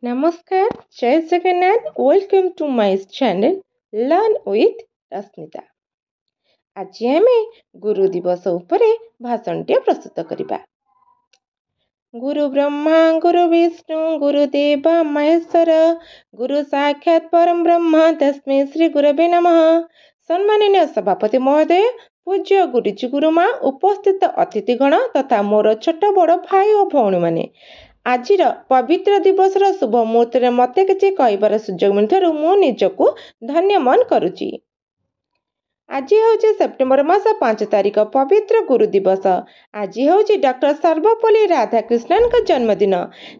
नमस्कार, जय Jagannath. Welcome to my channel learn with Rashmita. आज आम गुरु दिवस उपरे भाषणटे प्रस्तुत करवा। गुरु ब्रह्मा गुरु विष्णु गुरुदेव महेश्वर गुरु साक्षात परम ब्रह्म तस्मै श्री गुरवे नमः। सम्माननीय सभापति महोदय, पूज्य गुरुजी गुरुमा, उपस्थित अतिथिगण तथा मोर छोट बड़ भाई और भौणी माने, आज पवित्र दिवस शुभ मुहूर्त मत किसी कहबार सुजोग मिलू मु निजक धन्य मन करुच्ची। आज हूँ सेप्टेम्बर मास 5 तारिख पवित्र गुरु दिवस। आज हूँ डॉक्टर सर्वपल्ली राधाकृष्णन का जन्मदिन।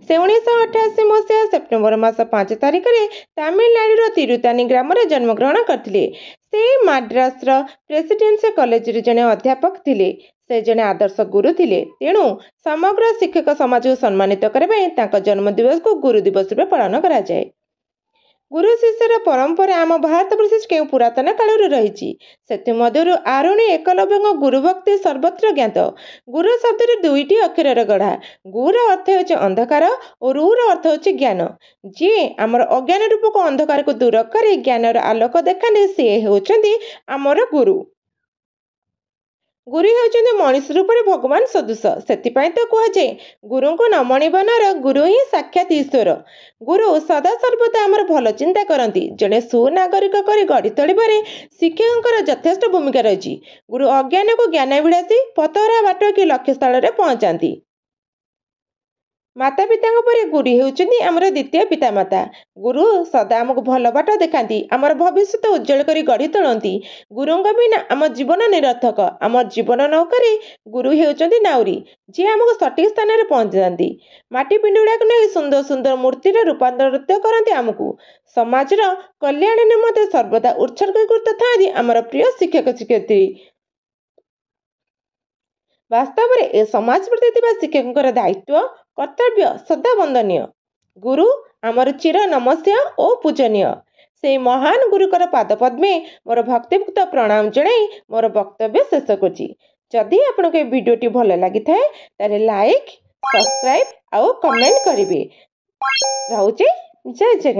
से 1988 मसीहा सेप्टेम्बर मास 5 तारिख में तमिलनाडु तिरुतानी ग्राम में जन्मग्रहण करते। से माड्रास प्रेसिडेंसी कॉलेज जड़े अध्यापक थे। से जड़े आदर्श गुरु थे। तेणु समग्र शिक्षक समाज को सम्मानित करने जन्मदिवस को गुरु दिवस रूप पालन कराए। गुरु शिष्यर परंपरा आम भारत वर्ष के पुरातन काल रही। से आरुणी एकलव्य गुरुभक्ति सर्वत्र ज्ञात। गुरु शब्द दुईटी अक्षर गढ़ा। गुर अर्थ हो अंधकार और रूर अर्थ हो ज्ञान। जी आमर अज्ञान रूप को अंधकार को दूर कर ज्ञान आलोक देखाने सी होती आमर गुरु। गुरु होउछन्ति मनुष्य रूप में भगवान सदृश। से तो कहुए गुरु को न मणिबा नर गुरु ही साक्षात ईश्वर। गुरु सदा सर्वदा आमर भल चिंता करती। जड़े सुनागरिक कर गढ़ी तोड़े शिक्षक यथेष्ट भूमिका रही। गुरु अज्ञान को ज्ञान भिड़ासी पथहरा बाट कि लक्ष्य स्थल में पहुंचाती। माता पिता गुरु होउछन्ति आमर द्वितीय पितामाता। गुरु सदा आमको भल बाट देखाती, आमर भविष्य उज्जवल कर गढ़ी तोड़ती। गुरु बिना आम जीवन निरर्थक। आम जीवन नौकर गुरु होउछन्ति नाउरी, जी आमको सठिक स्थान में पहुंचाती। माटी पिंडुड़ा को नहीं सुंदर सुंदर मूर्ति रूपांतरित करती। आमको समाज कल्याण निमंते सर्वदा उत्सर्गीकृत था आमर प्रिय शिक्षक शिक्षयित्री। वास्तव में ए समाज प्रति शिक्षक दायित्व कर्तव्य सदा वंदनीय। गुरु आमर चिर नमस्या और पूजनीय। से महान गुरुकर पाद पद्मे मोर भक्तियुक्त प्रणाम जणाई मोर वक्तव्य शेष करुच्ची। जदि आपको ये वीडियोटी भल लगी थाए तारे लाइक सब्सक्राइब और कमेंट करेंगे। रहूचे जय जगन्नाथ।